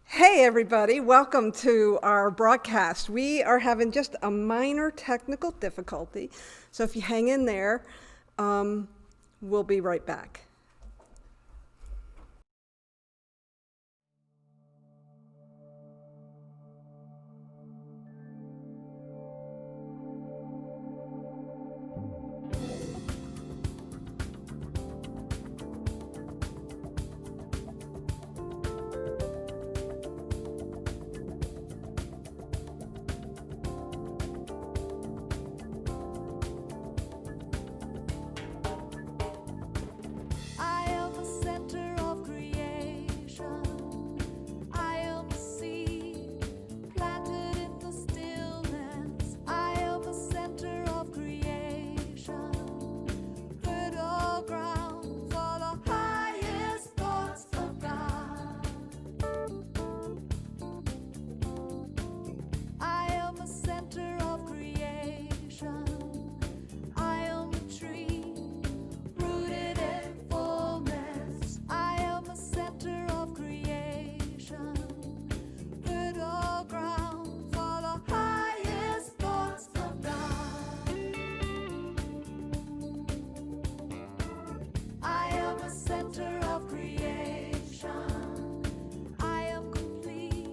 Hey everybody, welcome to our broadcast. We are having just a minor technical difficulty, so if you hang in there, we'll be right back. I am the center of creation. I am a seed planted in the stillness. I am the center of creation. Fertile ground for the highest thoughts of God. I am the center of creation. I am a tree rooted in fullness. I am the center of creation. Fertile ground for the highest thoughts of God. I am the center of creation. I am complete,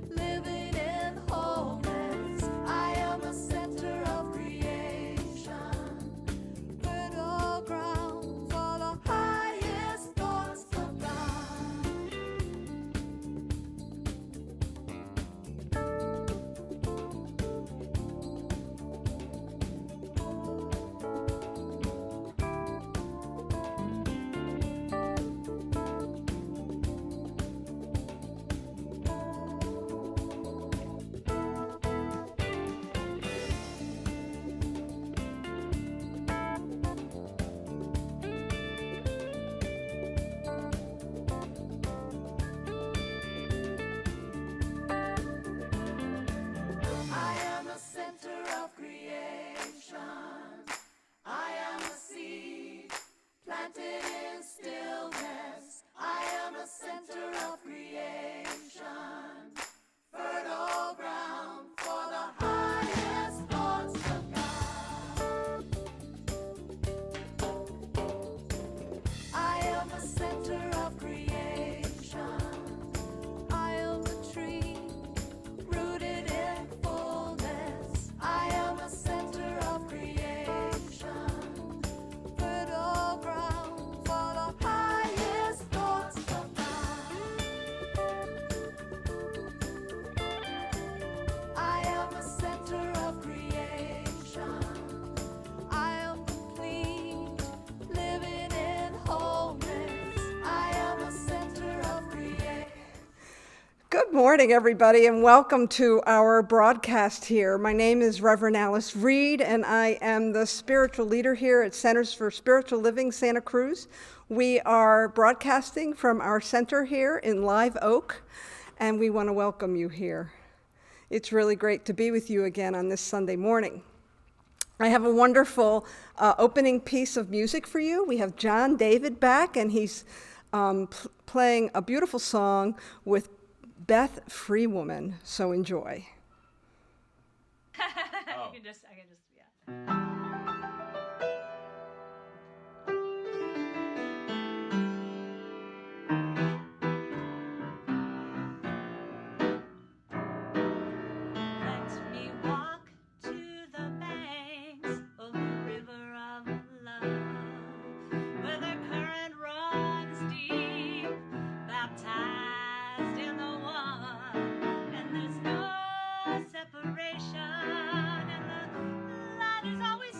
living in wholeness. I am the center of creation. Fertile ground for the highest thoughts of God. I am the center of creation. I am a seed planted in stillness. I am the center of creation. Fertile ground for the highest thoughts of God. I am the center of creation. I am a tree rooted in fullness. I am the center of creation. Fertile ground for the highest thoughts of God. I am the center of creation. I am complete, living in wholeness. I am the center of creation. Good morning, everybody, and welcome to our broadcast here. My name is Reverend Alice Reed, and I am the spiritual leader here at Centers for Spiritual Living Santa Cruz. We are broadcasting from our center here in Live Oak, and we want to welcome you here. It's really great to be with you again on this Sunday morning. I have a wonderful opening piece of music for you. We have John David back, and he's playing a beautiful song with Beth Freewoman, so enjoy. I can just, yeah. Let me walk to the banks of the river of love, where the current runs deep, baptized in the one, and there's no separation, and the light is always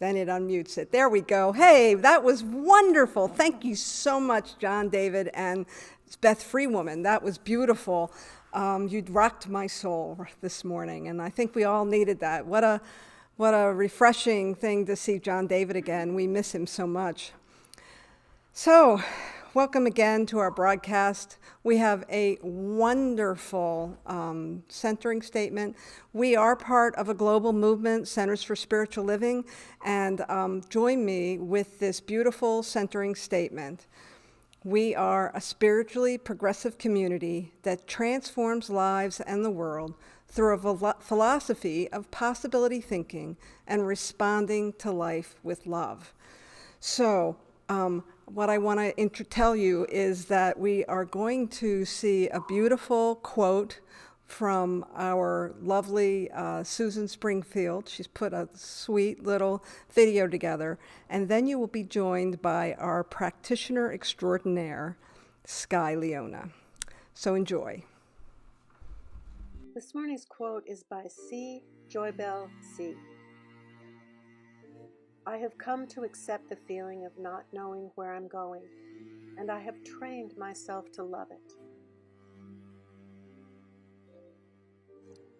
Then it unmutes it. There we go. Hey, that was wonderful. Thank you so much, John David and Beth Freewoman. That was beautiful. You'd rocked my soul this morning, and I think we all needed that. What a refreshing thing to see John David again. We miss him so much. So, welcome again to our broadcast. We have a wonderful centering statement. We are part of a global movement, Centers for Spiritual Living, and join me with this beautiful centering statement. We are a spiritually progressive community that transforms lives and the world through a philosophy of possibility thinking and responding to life with love. So, what I want to tell you is that we are going to see a beautiful quote from our lovely Susan Springfield. She's put a sweet little video together. And then you will be joined by our practitioner extraordinaire, Sky Leona. So enjoy. This morning's quote is by C. Joybell C. I have come to accept the feeling of not knowing where I'm going, and I have trained myself to love it.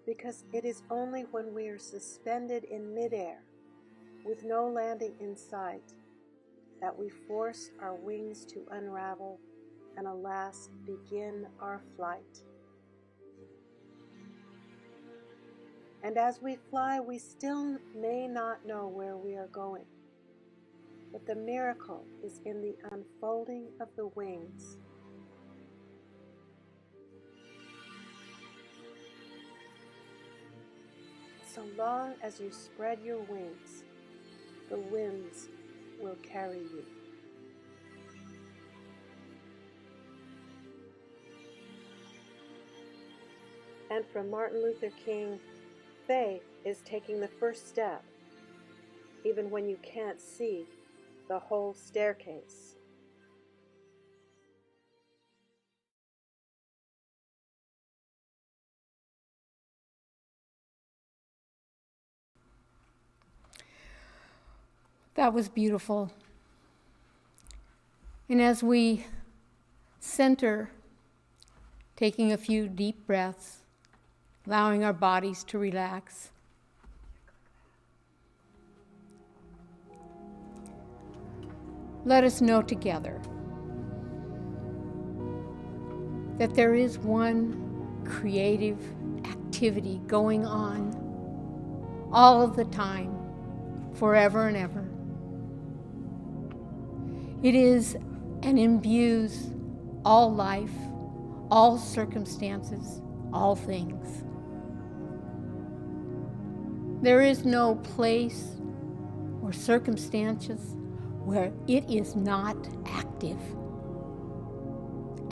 Because it is only when we are suspended in midair, with no landing in sight, that we force our wings to unravel and alas, begin our flight. And as we fly, we still may not know where we are going, but the miracle is in the unfolding of the wings. So long as you spread your wings, the winds will carry you. And from Martin Luther King, faith is taking the first step, even when you can't see the whole staircase. That was beautiful. And as we center, taking a few deep breaths, allowing our bodies to relax, let us know together that there is one creative activity going on all of the time, forever and ever. It is and imbues all life, all circumstances, all things. There is no place or circumstances where it is not active.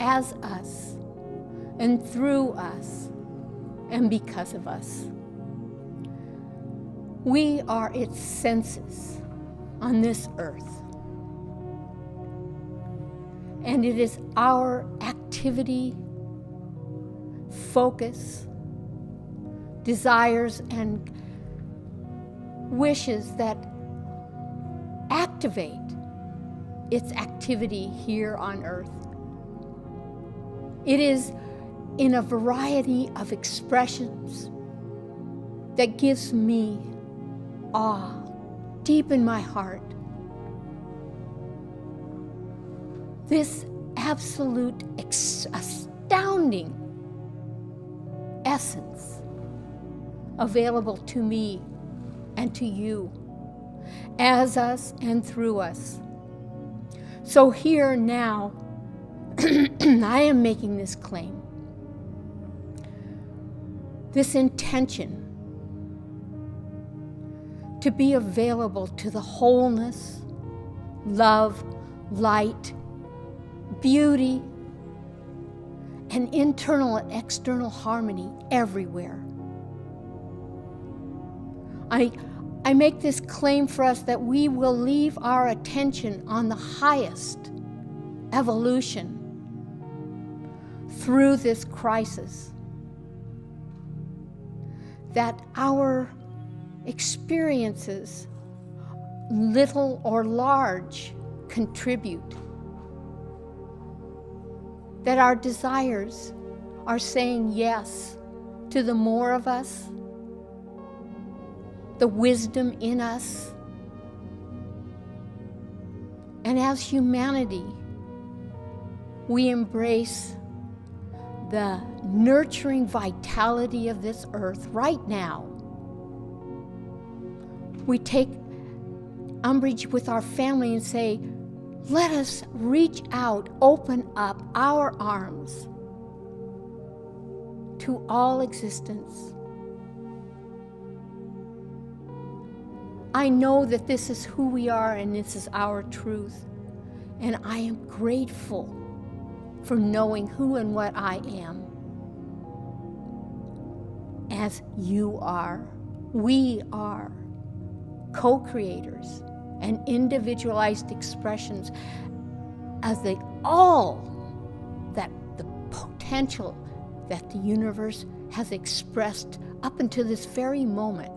As us, and through us, and because of us. We are its senses on this earth. And it is our activity, focus, desires, and wishes that activate its activity here on earth. It is in a variety of expressions that gives me awe deep in my heart. This absolute, astounding essence available to me and to you, as us and through us. So here now, I am making this claim, this intention to be available to the wholeness, love, light, beauty, and internal and external harmony everywhere. I make this claim for us that we will leave our attention on the highest evolution through this crisis, that our experiences little or large, contribute. That our desires are saying yes to the more of us, the wisdom in us. And as humanity, we embrace the nurturing vitality of this earth right now. We take umbrage with our family and say, let us reach out, open up our arms to all existence. I know that this is who we are and this is our truth. And I am grateful for knowing who and what I am. As you are, we are co-creators and individualized expressions as the potential that the universe has expressed up until this very moment.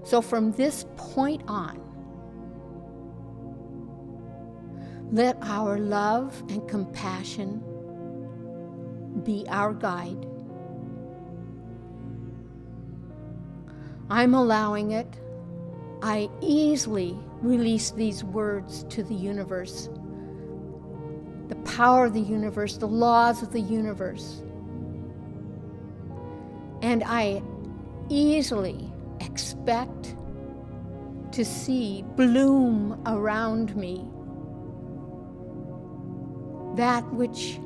So from this point on, let our love and compassion be our guide. I'm allowing it. I easily release these words to the universe, the power of the universe, the laws of the universe. And I easily expect to see bloom around me that which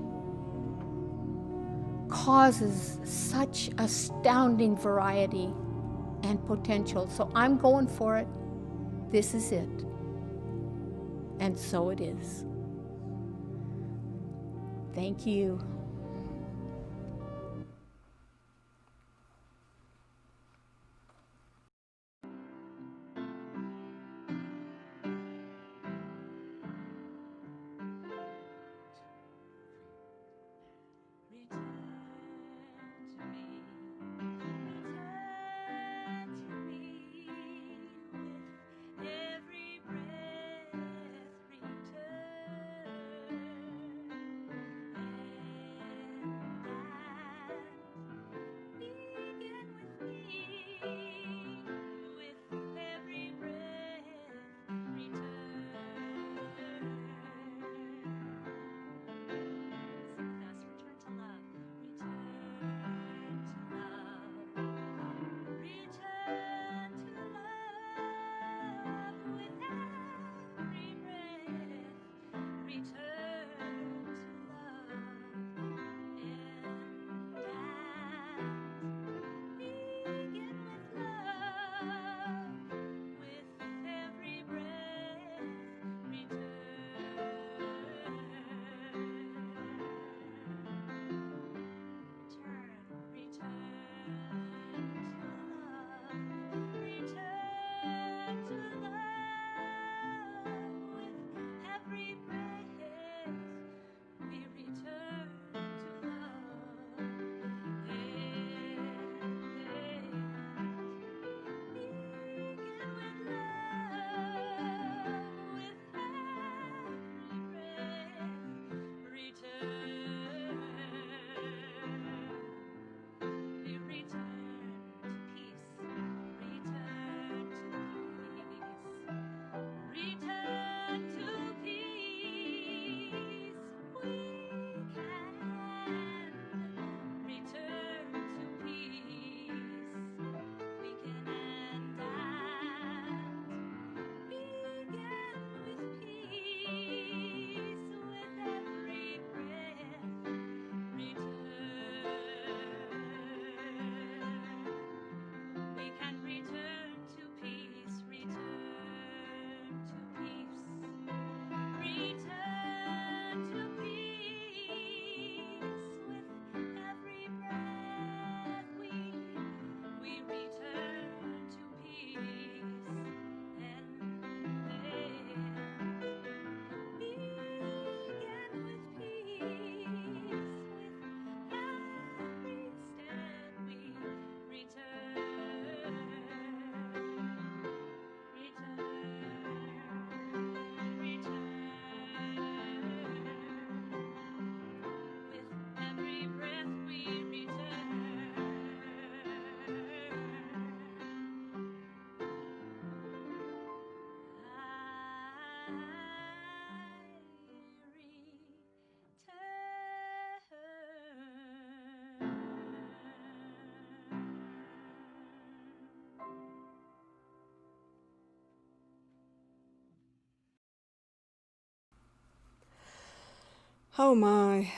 causes such astounding variety and potential. So I'm going for it. This is it. And so it is. Thank you. Return to me, return to me with every breath. Return, Oh my,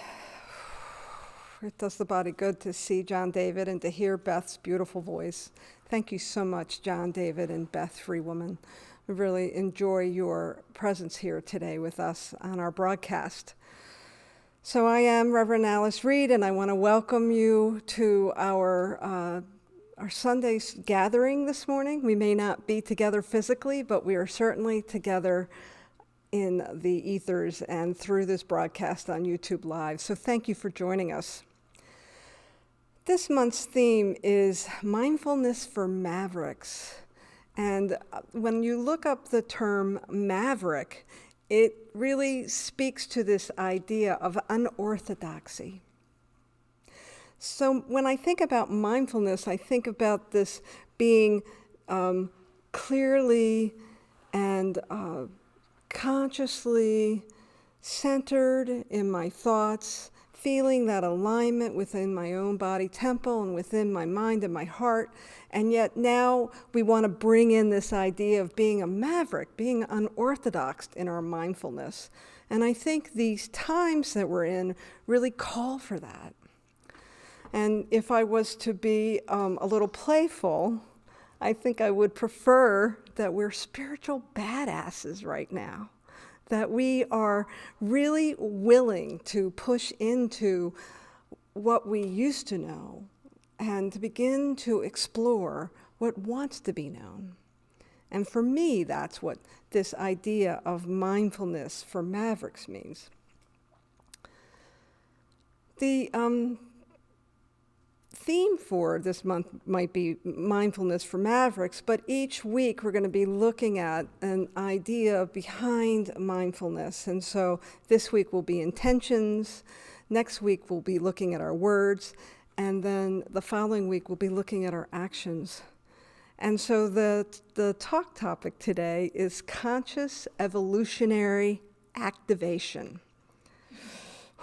it does the body good to see John David and to hear Beth's beautiful voice. Thank you so much, John David and Beth Freewoman. We really enjoy your presence here today with us on our broadcast. So I am Reverend Alice Reed, and I want to welcome you to our Sunday gathering this morning. We may not be together physically, but we are certainly together in the ethers and through this broadcast on YouTube Live. So thank you for joining us. This month's theme is mindfulness for mavericks. And when you look up the term maverick, it really speaks to this idea of unorthodoxy. So when I think about mindfulness, I think about this being clearly and consciously centered in my thoughts, feeling that alignment within my own body temple and within my mind and my heart. And yet now we want to bring in this idea of being a maverick, being unorthodox in our mindfulness. And I think these times that we're in really call for that. And if I was to be a little playful, I think I would prefer that we're spiritual badasses right now, that we are really willing to push into what we used to know and to begin to explore what wants to be known. And for me, that's what this idea of mindfulness for mavericks means. The theme for this month might be mindfulness for mavericks, but each week we're going to be looking at an idea behind mindfulness. And so this week will be intentions, next week we'll be looking at our words, and then the following week we'll be looking at our actions. And so the talk topic today is conscious evolutionary activation.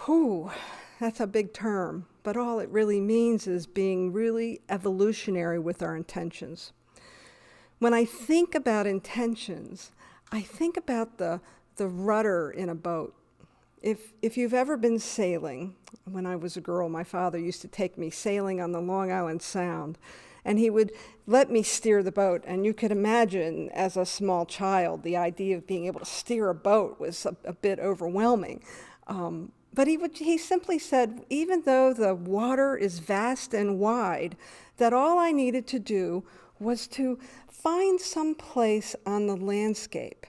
Whew, that's a big term. But all it really means is being really evolutionary with our intentions. When I think about intentions, I think about the rudder in a boat. If you've ever been sailing, when I was a girl, my father used to take me sailing on the Long Island Sound, and he would let me steer the boat. And you could imagine, as a small child, the idea of being able to steer a boat was a bit overwhelming. But he simply said, even though the water is vast and wide, that all I needed to do was to find some place on the landscape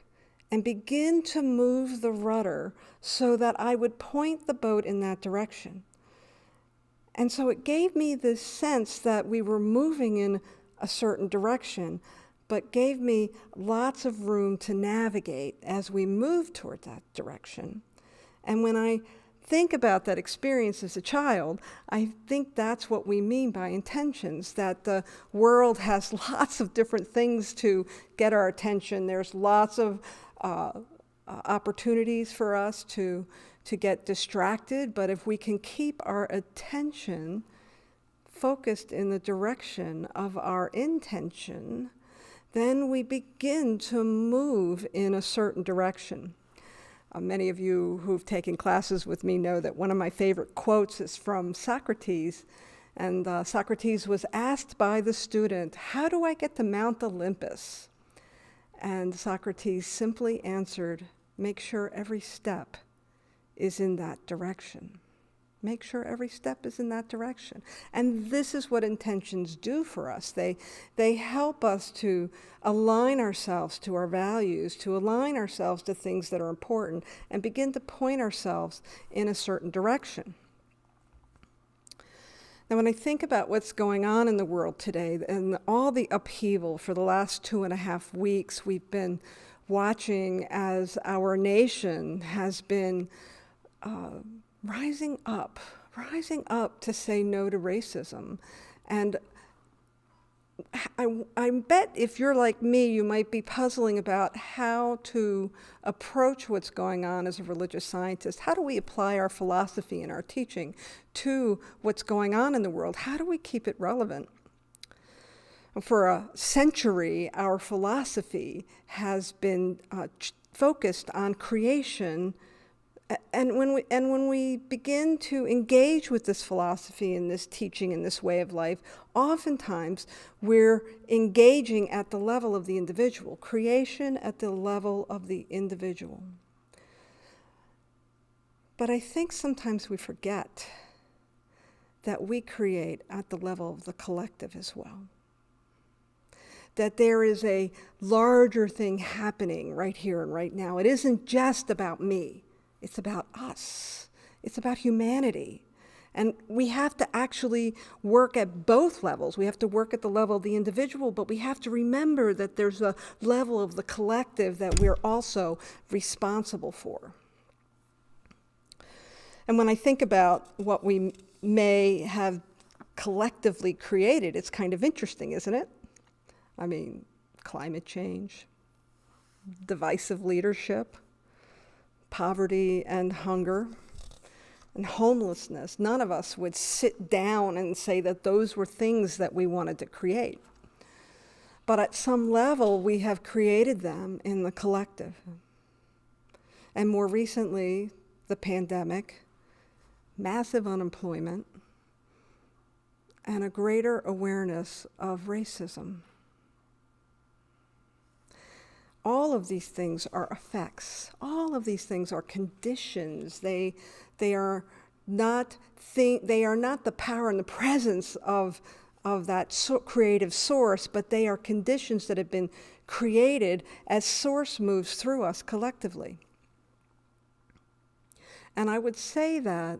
and begin to move the rudder so that I would point the boat in that direction. And so it gave me this sense that we were moving in a certain direction, but gave me lots of room to navigate as we moved toward that direction. And when I think about that experience as a child, I think that's what we mean by intentions, that the world has lots of different things to get our attention. There's lots of opportunities for us to get distracted, but if we can keep our attention focused in the direction of our intention, then we begin to move in a certain direction. Many of you who've taken classes with me know that one of my favorite quotes is from Socrates. And Socrates was asked by the student, "How do I get to Mount Olympus?" And Socrates simply answered, "Make sure every step is in that direction." Make sure every step is in that direction. And this is what intentions do for us. They help us to align ourselves to our values, to align ourselves to things that are important, and begin to point ourselves in a certain direction. Now, when I think about what's going on in the world today and all the upheaval for the last 2.5 weeks, we've been watching as our nation has been rising up to say no to racism. And I bet if you're like me, you might be puzzling about how to approach what's going on as a religious scientist. How do we apply our philosophy and our teaching to what's going on in the world? How do we keep it relevant? For a century, our philosophy has been focused on creation And when we begin to engage with this philosophy and this teaching and this way of life, oftentimes we're engaging at the level of the individual, creation at the level of the individual. But I think sometimes we forget that we create at the level of the collective as well. That there is a larger thing happening right here and right now. It isn't just about me. It's about us. It's about humanity. And we have to actually work at both levels. We have to work at the level of the individual, but we have to remember that there's a level of the collective that we're also responsible for. And when I think about what we may have collectively created, it's kind of interesting, isn't it? I mean, climate change, divisive leadership, poverty and hunger, and homelessness. None of us would sit down and say that those were things that we wanted to create. But at some level, we have created them in the collective. And more recently, the pandemic, massive unemployment, and a greater awareness of racism. All of these things are effects. All of these things are conditions. They are not the power and the presence of that creative source, but they are conditions that have been created as source moves through us collectively. And I would say that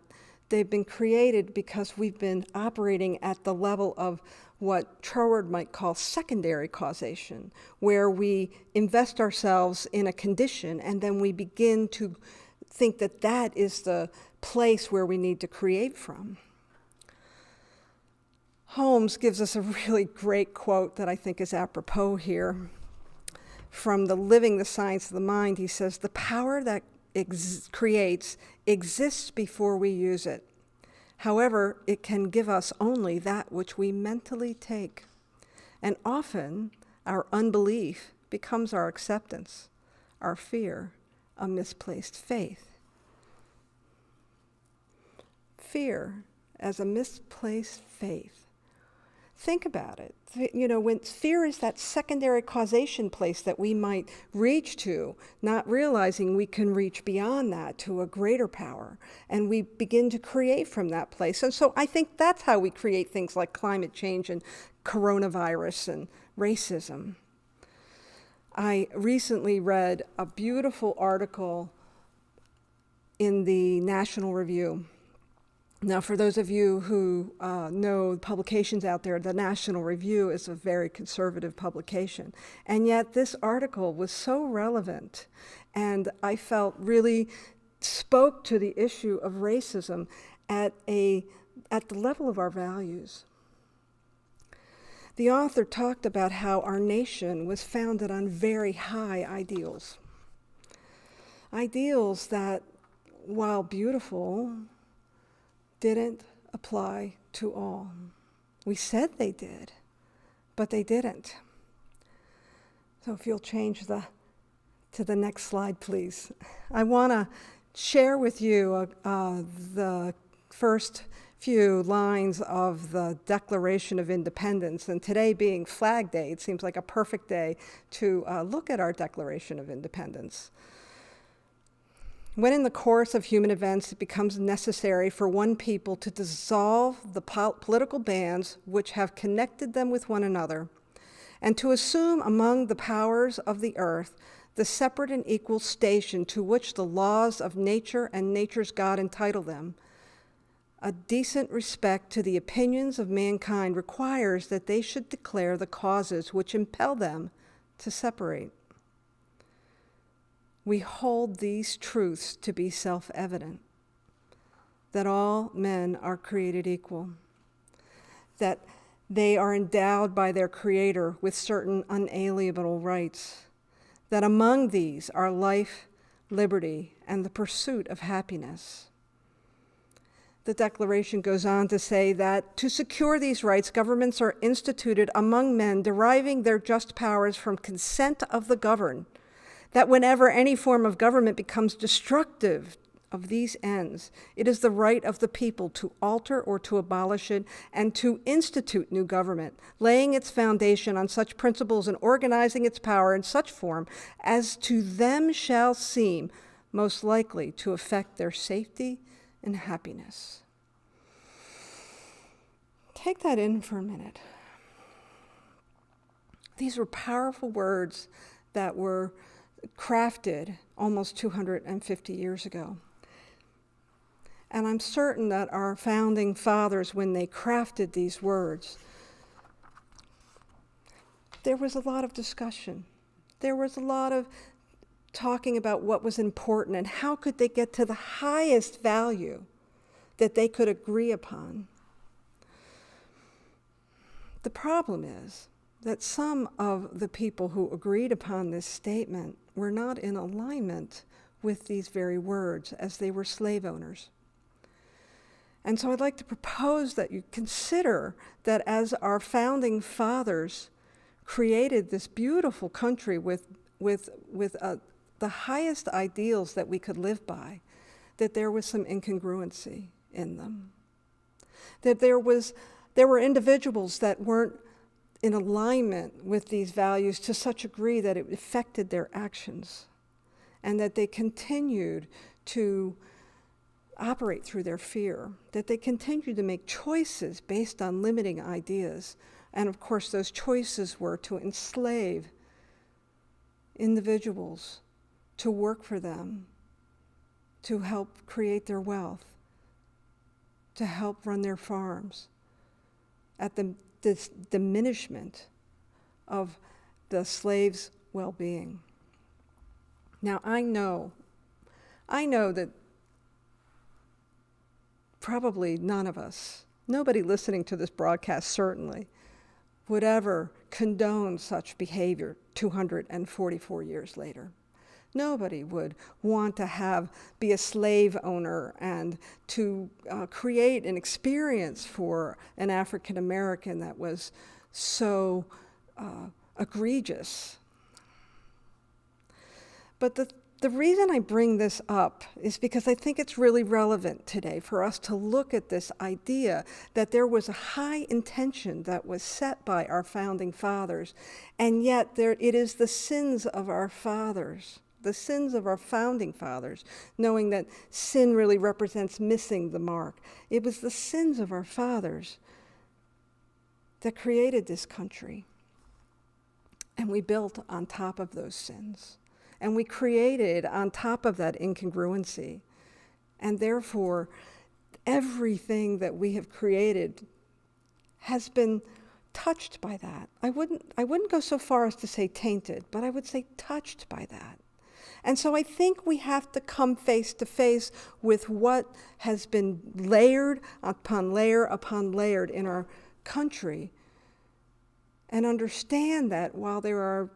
they've been created because we've been operating at the level of what Troward might call secondary causation, where we invest ourselves in a condition and then we begin to think that that is the place where we need to create from. Holmes gives us a really great quote that I think is apropos here. From the Living the Science of the Mind, he says, "The power that creates exists before we use it. However, it can give us only that which we mentally take. And often, our unbelief becomes our acceptance, our fear, a misplaced faith." Fear as a misplaced faith. Think about it. You know, when fear is that secondary causation place that we might reach to, not realizing we can reach beyond that to a greater power, and we begin to create from that place. And so I think that's how we create things like climate change and coronavirus and racism. I recently read a beautiful article in the National Review. Now, for those of you who know publications out there, the National Review is a very conservative publication. And yet this article was so relevant, and I felt really spoke to the issue of racism at the level of our values. The author talked about how our nation was founded on very high ideals. Ideals that, while beautiful, didn't apply to all. We said they did, but they didn't. So if you'll change to the next slide, please. I want to share with you the first few lines of the Declaration of Independence. And today being Flag Day, it seems like a perfect day to look at our Declaration of Independence. When in the course of human events it becomes necessary for one people to dissolve the political bands which have connected them with one another, and to assume among the powers of the earth the separate and equal station to which the laws of nature and nature's God entitle them, a decent respect to the opinions of mankind requires that they should declare the causes which impel them to separate. We hold these truths to be self-evident, that all men are created equal, that they are endowed by their Creator with certain unalienable rights, that among these are life, liberty, and the pursuit of happiness. The Declaration goes on to say that to secure these rights, governments are instituted among men deriving their just powers from consent of the governed, that whenever any form of government becomes destructive of these ends, it is the right of the people to alter or to abolish it and to institute new government, laying its foundation on such principles and organizing its power in such form as to them shall seem most likely to affect their safety and happiness. Take that in for a minute. These were powerful words that were crafted almost 250 years ago. And I'm certain that our founding fathers, when they crafted these words, there was a lot of discussion. There was a lot of talking about what was important and how could they get to the highest value that they could agree upon. The problem is that some of the people who agreed upon this statement were not in alignment with these very words as they were slave owners. And so I'd like to propose that you consider that as our founding fathers created this beautiful country with the highest ideals that we could live by, that there was some incongruency in them. That there were individuals that weren't in alignment with these values to such a degree that it affected their actions, and that they continued to operate through their fear, that they continued to make choices based on limiting ideas. And of course, those choices were to enslave individuals, to work for them, to help create their wealth, to help run their farms, at the diminishment of the slave's well-being. Now, I know that probably none of us, nobody listening to this broadcast certainly, would ever condone such behavior 244 years later. Nobody would want to be a slave owner and to create an experience for an African American that was so egregious. But the reason I bring this up is because I think it's really relevant today for us to look at this idea that there was a high intention that was set by our founding fathers, and yet it is the sins of our fathers, the sins of our founding fathers, knowing that sin really represents missing the mark. It was the sins of our fathers that created this country. And we built on top of those sins. And we created on top of that incongruency. And therefore, everything that we have created has been touched by that. I wouldn't go so far as to say tainted, but I would say touched by that. And so I think we have to come face to face with what has been layered upon layered in our country, and understand that while there are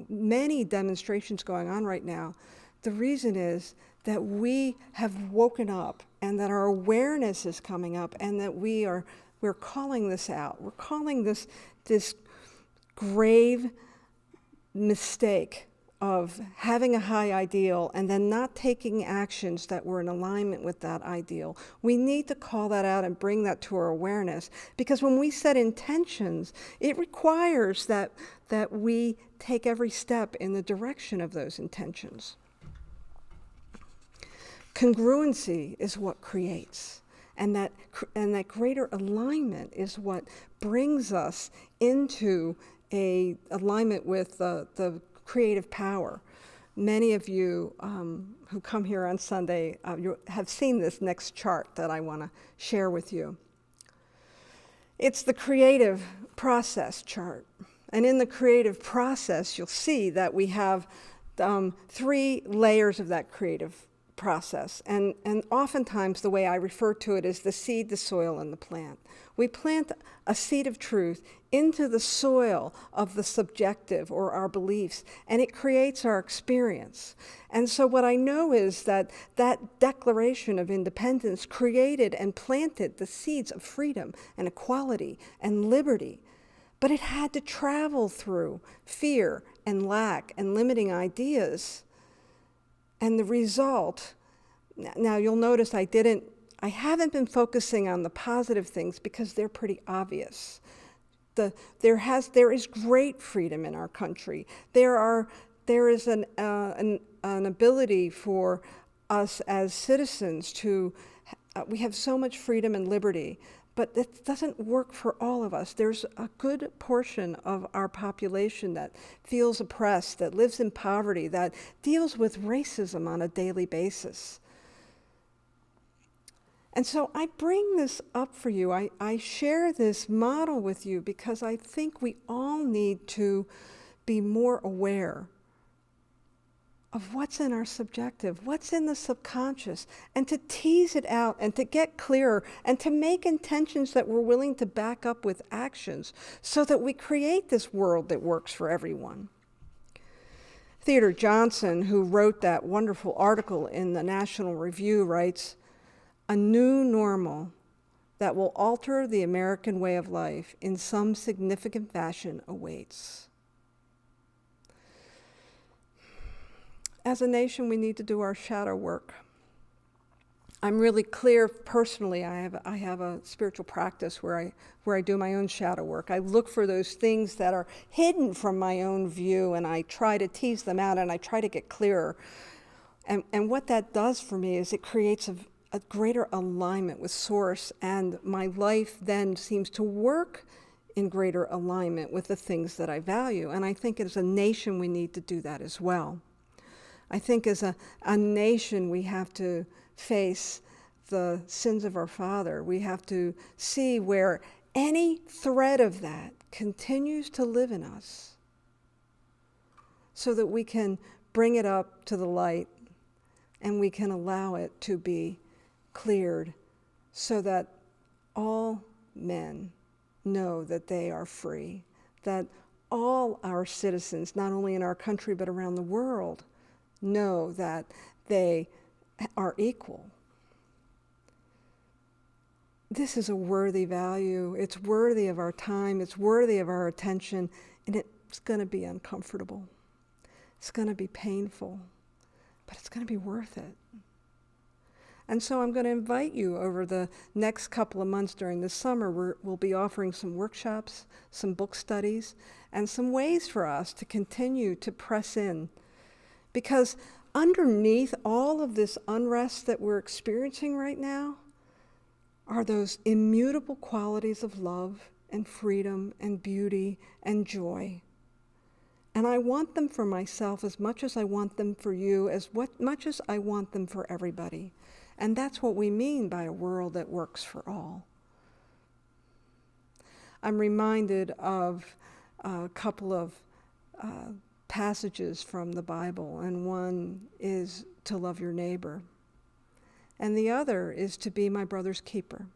many demonstrations going on right now, the reason is that we have woken up and that our awareness is coming up, and that we're calling this out. We're calling this grave mistake of having a high ideal and then not taking actions that were in alignment with that ideal. We need to call that out and bring that to our awareness, because when we set intentions, it requires that we take every step in the direction of those intentions. Congruency is what creates, and that greater alignment is what brings us into a alignment with the creative power. Many of you who come here on Sunday you have seen this next chart that I want to share with you. It's the creative process chart. And in the creative process, you'll see that we have 3 layers of that creative process. And oftentimes the way I refer to it is the seed, the soil, and the plant. We plant a seed of truth into the soil of the subjective or our beliefs, and it creates our experience. And so what I know is that Declaration of Independence created and planted the seeds of freedom and equality and liberty, but it had to travel through fear and lack and limiting ideas. And the result Now you'll notice I haven't been focusing on the positive things because they're pretty obvious. There is great freedom in our country. There is an ability for us as citizens to, we have so much freedom and liberty, but it doesn't work for all of us. There's a good portion of our population that feels oppressed, that lives in poverty, that deals with racism on a daily basis. And so I bring this up for you. I share this model with you because I think we all need to be more aware of what's in our subjective, what's in the subconscious, and to tease it out and to get clearer and to make intentions that we're willing to back up with actions so that we create this world that works for everyone. Theodore Johnson, who wrote that wonderful article in the National Review, writes, "A new normal that will alter the American way of life in some significant fashion awaits." As a nation, we need to do our shadow work. I'm really clear personally. I have a spiritual practice where I do my own shadow work. I look for those things that are hidden from my own view, and I try to tease them out, and I try to get clearer. And what that does for me is it creates a greater alignment with Source, and my life then seems to work in greater alignment with the things that I value. And I think as a nation, we need to do that as well. I think as a nation, we have to face the sins of our father. We have to see where any thread of that continues to live in us so that we can bring it up to the light and we can allow it to be cleared so that all men know that they are free, that all our citizens, not only in our country but around the world, know that they are equal. This is a worthy value. It's worthy of our time. It's worthy of our attention. And it's going to be uncomfortable. It's going to be painful. But it's going to be worth it. And so I'm going to invite you over the next couple of months during the summer. We'll be offering some workshops, some book studies, and some ways for us to continue to press in. Because underneath all of this unrest that we're experiencing right now are those immutable qualities of love and freedom and beauty and joy. And I want them for myself as much as I want them for you, much as I want them for everybody. And that's what we mean by a world that works for all. I'm reminded of a couple of passages from the Bible, and one is to love your neighbor, and the other is to be my brother's keeper.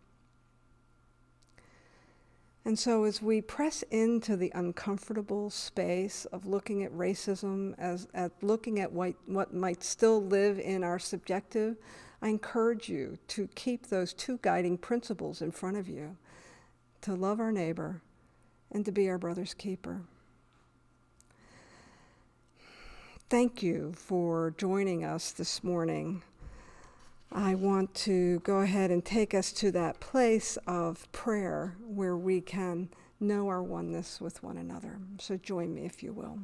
And so as we press into the uncomfortable space of looking at racism, at looking at what might still live in our subjective, I encourage you to keep those two guiding principles in front of you, to love our neighbor and to be our brother's keeper. Thank you for joining us this morning. I want to go ahead and take us to that place of prayer where we can know our oneness with one another. So join me if you will.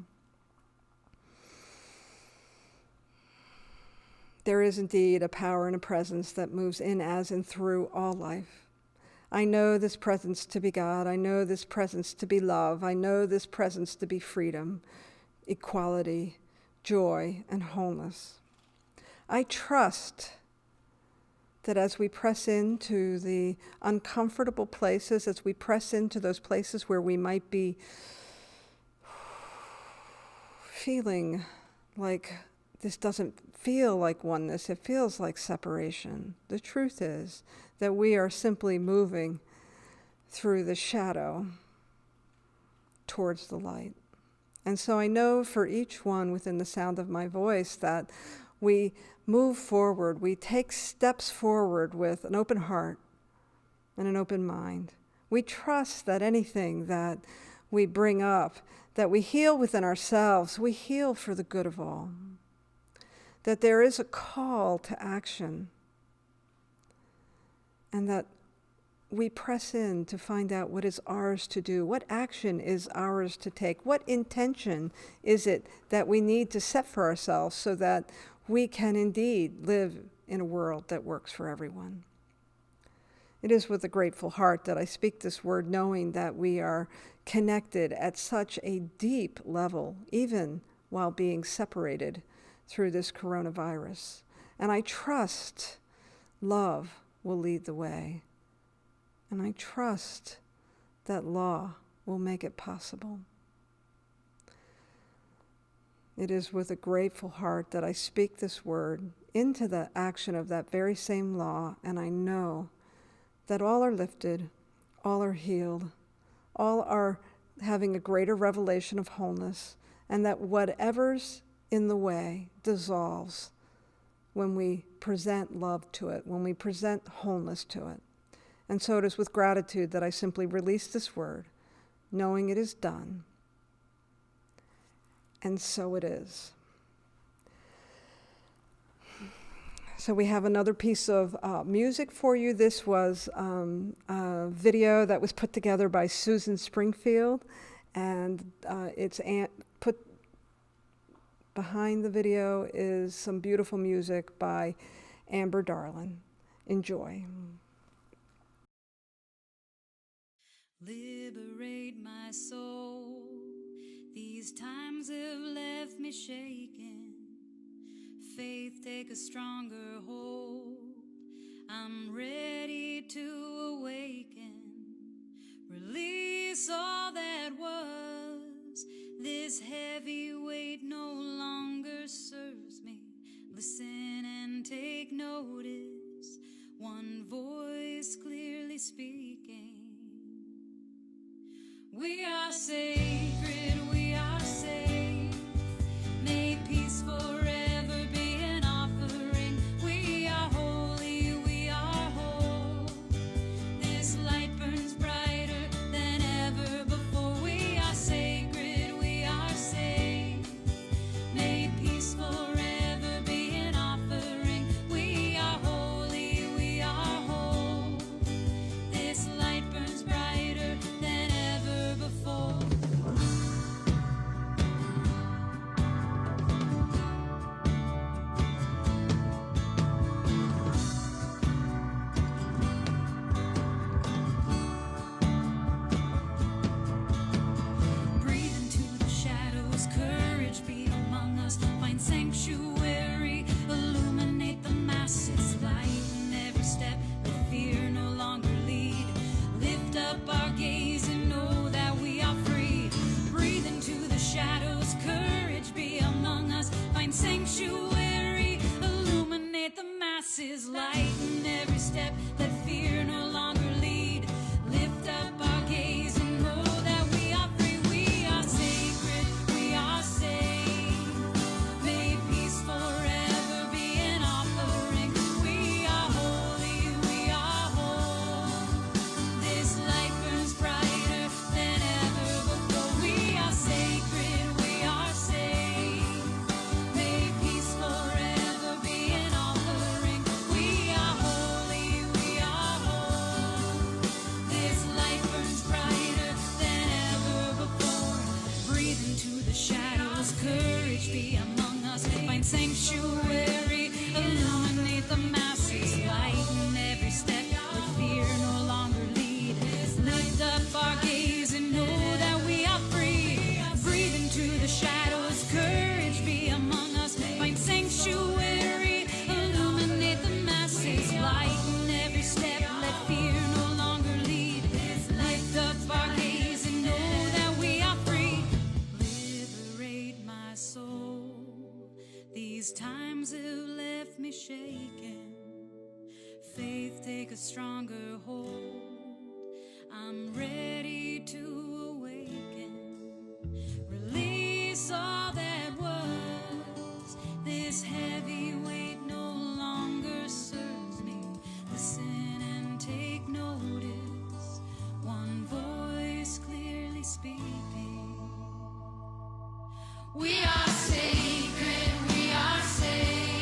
There is indeed a power and a presence that moves in, as, and through all life. I know this presence to be God. I know this presence to be love. I know this presence to be freedom, equality, joy, and wholeness. I trust that as we press into the uncomfortable places, as we press into those places where we might be feeling like this doesn't feel like oneness, it feels like separation. The truth is that we are simply moving through the shadow towards the light. And so I know for each one within the sound of my voice that we move forward, we take steps forward with an open heart and an open mind. We trust that anything that we bring up, that we heal within ourselves, we heal for the good of all. that there is a call to action, and that we press in to find out what is ours to do, what action is ours to take, what intention is it that we need to set for ourselves so that we can indeed live in a world that works for everyone. It is with a grateful heart that I speak this word, knowing that we are connected at such a deep level, even while being separated through this coronavirus. And I trust love will lead the way. And I trust that law will make it possible. It is with a grateful heart that I speak this word into the action of that very same law, and I know that all are lifted, all are healed, all are having a greater revelation of wholeness, and that whatever's in the way dissolves when we present love to it, when we present wholeness to it. And so it is with gratitude that I simply release this word, knowing it is done. And so it is. So we have another piece of music for you. This was a video that was put together by Susan Springfield, and it's put behind the video is some beautiful music by Amber Darlin. Enjoy. Liberate my soul. These times have left me shaken. Faith, take a stronger hold. I'm ready to awaken. Release all that was. This heavy weight no longer serves me. Listen and take notice. One voice clearly speaking. We are sacred, we are safe. May peace forever be an offering. We are holy, we are whole. This light burns brighter than ever before. We are sacred, we are safe. May peace forever be an offering. We are holy, we are whole. This light burns brighter than ever before. Breathe into the shadows, courage be among us. Find sanctuary, illuminate the masses. Lighten every step, let fear no longer lead. Lift up our gaze and know that we are free. Breathe into the shadows, courage be among us. Find sanctuary, illuminate the masses. Lighten every step, let fear no longer lead. Lift up our gaze and know that we are free. We are sacred, we are safe. May peace forever be an offering. We are holy, we are whole. This light burns brighter than ever before. We are sacred, we are safe. May peace forever be an offering. We are holy, we are whole. This light burns brighter than ever before. Breathe into the shadows, courage be among us. Find sanctuary, illuminate the masses. Lighten every step, let fear no longer lead. Lift up our gaze and know that we are free. Breathe into the shadows, courage be among us. Find sanctuary, illuminate the masses. Lighten every step, let fear no longer lead. Lift up our gaze and know that we are free. Liberate my soul. These times have left me shaken. Faith, take a stronger hold. I'm ready to awaken. Release all that was. This heavy weight no longer serves me. Listen and take notice. One voice clearly speaking. We are sacred, we are safe.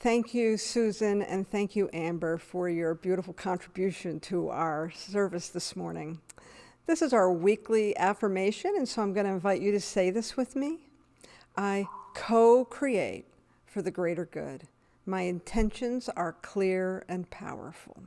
Thank you, Susan, and thank you, Amber, for your beautiful contribution to our service this morning. This is our weekly affirmation, and so I'm going to invite you to say this with me. I co-create for the greater good. My intentions are clear and powerful.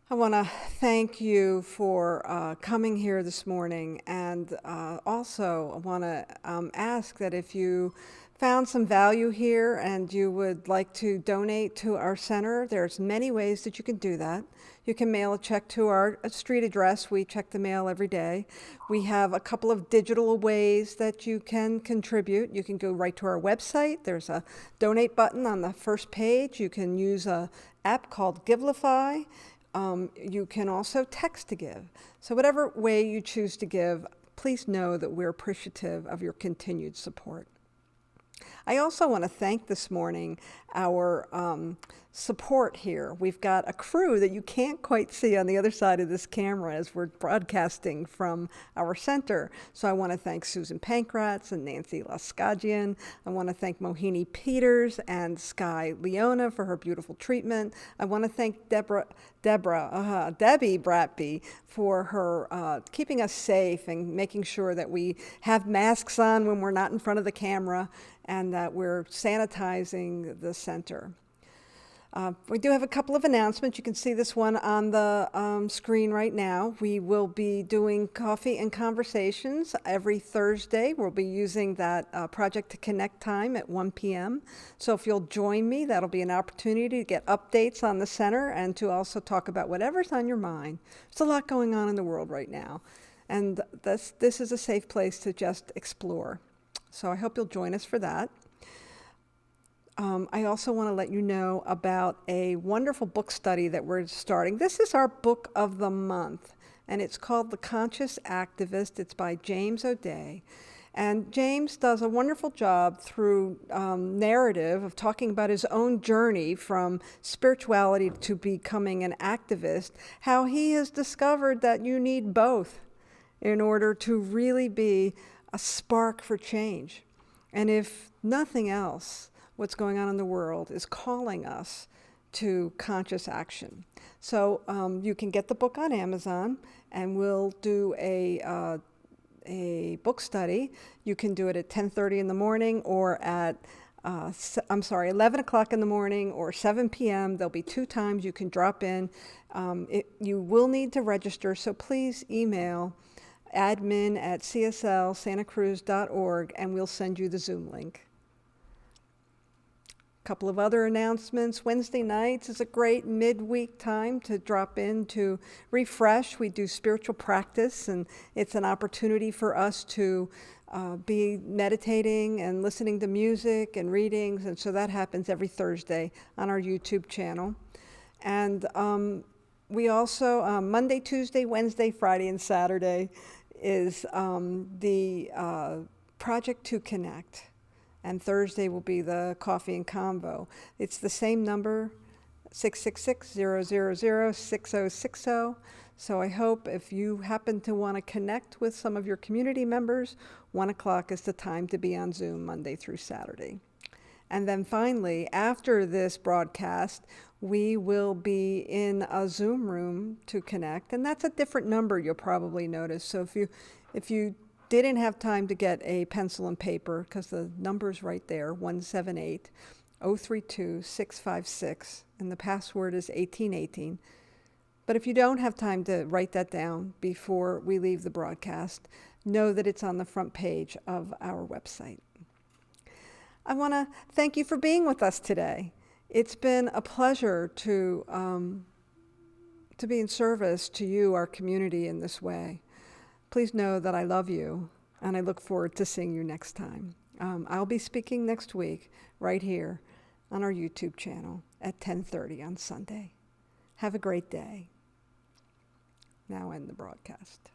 I want to thank you for coming here this morning, and also I want to ask that if you found some value here and you would like to donate to our center, there's many ways that you can do that. You can mail a check to our street address. We check the mail every day. We have a couple of digital ways that you can contribute. You can go right to our website. There's a donate button on the first page. You can use an app called Givelify. You can also text to give. So whatever way you choose to give, please know that we're appreciative of your continued support. I also want to thank this morning our support here. We've got a crew that you can't quite see on the other side of this camera as we're broadcasting from our center. So I want to thank Susan Pankratz and Nancy Laskagian. I want to thank Mohini Peters and Sky Leona for her beautiful treatment. I want to thank Debbie Bratby for her keeping us safe and making sure that we have masks on when we're not in front of the camera and that we're sanitizing the center. We do have a couple of announcements. You can see this one on the screen right now. We will be doing coffee and conversations every Thursday. We'll be using that Project to Connect time at 1 p.m. So if you'll join me, that'll be an opportunity to get updates on the center and to also talk about whatever's on your mind. There's a lot going on in the world right now, and this is a safe place to just explore. So I hope you'll join us for that. I also want to let you know about a wonderful book study that we're starting. This is our book of the month, and it's called The Conscious Activist. It's by James O'Day. And James does a wonderful job through narrative of talking about his own journey from spirituality to becoming an activist, how he has discovered that you need both in order to really be a spark for change. And if nothing else, what's going on in the world is calling us to conscious action. So you can get the book on Amazon, and we'll do a book study. You can do it at 10:30 in the morning or at 11 o'clock in the morning or 7 p.m. There'll be 2 times you can drop in. You will need to register, so please email admin@cslsantacruz.org, and we'll send you the Zoom link. Couple of other announcements. Wednesday nights is a great midweek time to drop in to refresh. We do spiritual practice, and it's an opportunity for us to be meditating and listening to music and readings, and so that happens every Thursday on our YouTube channel. And we also, Monday, Tuesday, Wednesday, Friday, and Saturday is the Project to Connect. And Thursday will be the Coffee and Convo. It's the same number, 666-000-6060. So I hope if you happen to want to connect with some of your community members, 1 o'clock is the time to be on Zoom Monday through Saturday. And then finally, after this broadcast, we will be in a Zoom room to connect. And that's a different number, you'll probably notice. So if you didn't have time to get a pencil and paper, because the number's right there, 178-032-656, and the password is 1818. But if you don't have time to write that down before we leave the broadcast, know that it's on the front page of our website. I want to thank you for being with us today. It's been a pleasure to be in service to you, our community, in this way. Please know that I love you, and I look forward to seeing you next time. I'll be speaking next week right here on our YouTube channel at 10:30 on Sunday. Have a great day. Now end the broadcast.